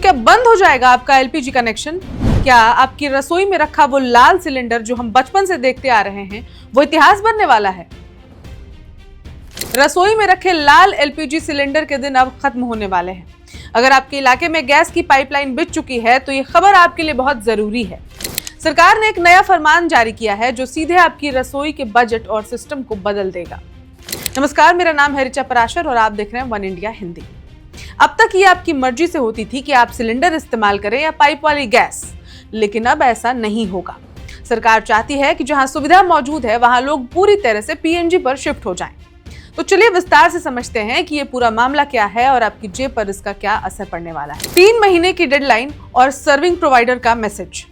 क्या बंद हो जाएगा आपका एलपीजी कनेक्शन? क्या आपकी रसोई में रखा वो लाल सिलेंडर जो हम बचपन से देखते आ रहे हैं वो इतिहास बनने वाला है? रसोई में रखे लाल एलपीजी सिलेंडर के दिन अब खत्म होने वाले हैं। अगर आपके इलाके में गैस की पाइपलाइन बिछ चुकी है तो ये खबर आपके लिए बहुत जरूरी है। सरकार ने एक नया फरमान जारी किया है जो सीधे आपकी रसोई के बजट और सिस्टम को बदल देगा। नमस्कार, मेरा नाम है ऋचा पराशर और आप देख रहे हैं वन इंडिया हिंदी। अब तक ये आपकी मर्जी से होती थी कि आप सिलेंडर इस्तेमाल करें या पाइप वाली गैस, लेकिन अब ऐसा नहीं होगा। सरकार चाहती है कि जहां सुविधा मौजूद है वहां लोग पूरी तरह से पीएनजी पर शिफ्ट हो जाएं। तो चलिए विस्तार से समझते हैं कि ये पूरा मामला क्या है और आपकी जेब पर इसका क्या असर पड़ने वाला है। 3 महीने की डेडलाइन और सर्विंग प्रोवाइडर का मैसेज।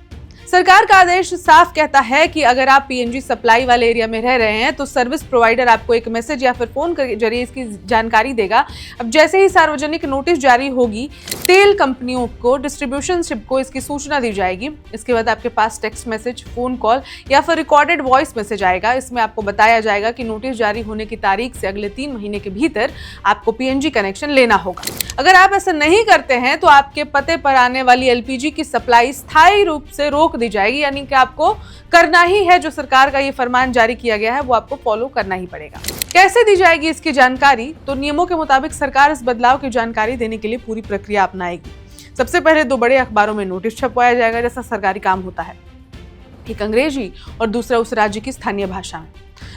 सरकार का आदेश साफ कहता है कि अगर आप पीएनजी सप्लाई वाले एरिया में रह रहे हैं तो सर्विस प्रोवाइडर आपको एक मैसेज या फिर फोन के जरिए इसकी जानकारी देगा। अब जैसे ही सार्वजनिक नोटिस जारी होगी, तेल कंपनियों को, डिस्ट्रीब्यूशन शिप को इसकी सूचना दी जाएगी। इसके बाद आपके पास टेक्स्ट मैसेज, फोन कॉल या फिर रिकॉर्डेड वॉइस मैसेज आएगा। इसमें आपको बताया जाएगा कि नोटिस जारी होने की तारीख से अगले 3 महीने के भीतर आपको पीएनजी कनेक्शन लेना होगा। अगर आप ऐसा नहीं करते हैं तो आपके पते पर आने वाली एलपीजी की सप्लाई स्थायी रूप से रोक दी जाएगी, यानी कि आपको करना ही है जो सरकार का ये फरमान जारी किया गया है वो आपको फॉलो करना ही पड़ेगा। कैसे दी जाएगी इसकी जानकारी? तो नियमों के मुताबिक सरकार इस बदलाव की जानकारी देने के लिए पूरी प्रक्रिया अपनाएगी। सबसे पहले 2 बड़े अखबारों में नोटिस छपवाया जाएगा, जैसा सरकारी काम होता है, एक अंग्रेजी और दूसरा उस राज्य की स्थानीय भाषा में।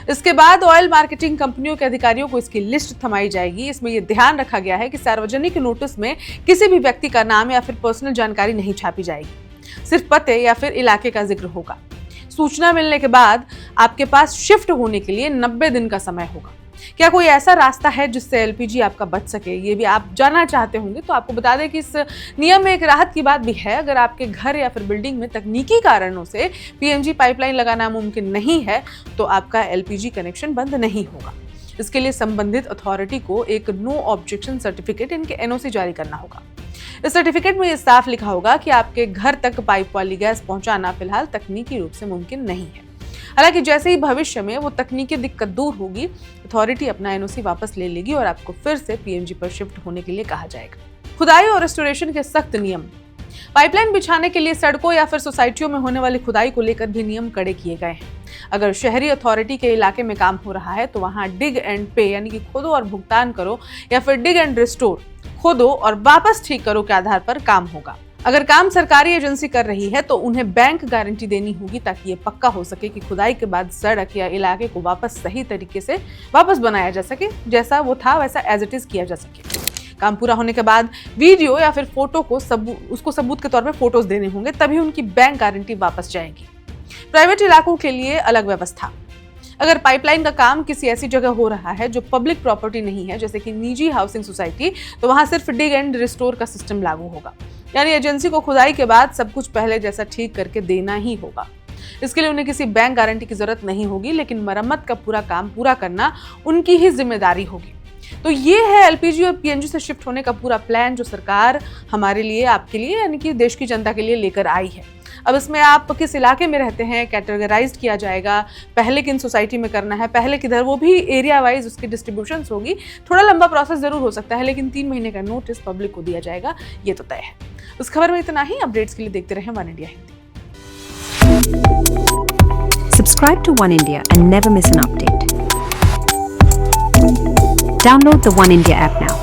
इसके बाद ऑयल मार्केटिंग कंपनियों के अधिकारियों को इसकी लिस्ट थमाई जाएगी। इसमें यह ध्यान रखा गया है कि सार्वजनिक नोटिस में किसी भी व्यक्ति का नाम या फिर पर्सनल जानकारी नहीं छापी जाएगी, सिर्फ पते या फिर इलाके का जिक्र होगा। सूचना मिलने के बाद आपके पास शिफ्ट होने के लिए 90 दिन का समय होगा। क्या कोई ऐसा रास्ता है जिससे एलपीजी आपका बच सके, ये भी आप जानना चाहते होंगे तो आपको बता दें कि इस नियम में एक राहत की बात भी है। अगर आपके घर या फिर बिल्डिंग में तकनीकी कारणों से पीएनजी पाइपलाइन लगाना मुमकिन नहीं है तो आपका एलपीजी कनेक्शन बंद नहीं होगा। इसके लिए संबंधित अथॉरिटी को एक नो ऑब्जेक्शन सर्टिफिकेट, इनके एनओसी जारी करना होगा। इस सर्टिफिकेट में ये साफ लिखा होगा कि आपके घर तक पाइप वाली गैस पहुंचाना फिलहाल तकनीकी रूप से मुमकिन नहीं है। हालांकि जैसे ही भविष्य में वो तकनीकी दिक्कत दूर होगी, अथॉरिटी अपना एनओसी वापस ले लेगी और आपको फिर से पीएनजी पर शिफ्ट होने के लिए कहा जाएगा। खुदाई और रेस्टोरेशन के सख्त नियम। पाइपलाइन बिछाने के लिए सड़कों या फिर सोसाइटियों में होने वाली खुदाई को लेकर भी नियम कड़े किए गए हैं। अगर शहरी अथॉरिटी के इलाके में काम हो रहा है तो वहां डिग एंड पे, यानी कि खोदो और भुगतान करो, या फिर डिग एंड रिस्टोर, खोदो और वापस ठीक करो के आधार पर काम होगा। अगर काम सरकारी एजेंसी कर रही है तो उन्हें बैंक गारंटी देनी होगी ताकि ये पक्का हो सके कि खुदाई के बाद सड़क या इलाके को वापस सही तरीके से वापस बनाया जा सके, जैसा वो था वैसा एज इट इज किया जा सके। काम पूरा होने के बाद वीडियो या फिर फोटो को उसको सबूत के तौर पे फोटोज देने होंगे, तभी उनकी बैंक गारंटी वापस जाएगी। प्राइवेट इलाकों के लिए अलग व्यवस्था। अगर पाइपलाइन का काम किसी ऐसी जगह हो रहा है जो पब्लिक प्रॉपर्टी नहीं है, जैसे कि निजी हाउसिंग सोसाइटी, तो वहां सिर्फ डिग एंड रिस्टोर का सिस्टम लागू होगा, यानी एजेंसी को खुदाई के बाद सब कुछ पहले जैसा ठीक करके देना ही होगा। इसके लिए उन्हें किसी बैंक गारंटी की जरूरत नहीं होगी, लेकिन मरम्मत का पूरा काम पूरा करना उनकी ही जिम्मेदारी होगी। तो ये है एलपीजी और पीएनजी से शिफ्ट होने का पूरा प्लान जो सरकार हमारे लिए, आपके लिए, यानी कि देश की जनता के लिए लेकर आई है। अब इसमें आप किस इलाके में रहते हैं कैटेगराइज्ड किया जाएगा, पहले किन सोसाइटी में करना है, पहले किधर, वो भी एरिया वाइज उसकी डिस्ट्रीब्यूशन होगी। थोड़ा लंबा प्रोसेस जरूर हो सकता है, लेकिन 3 महीने का नोटिस पब्लिक को दिया जाएगा, ये तो तय है। उस खबर में इतना ही। अपडेट्स के लिए देखते रहें one India Hindi. Subscribe to One India and never miss an update. Download the One India app now.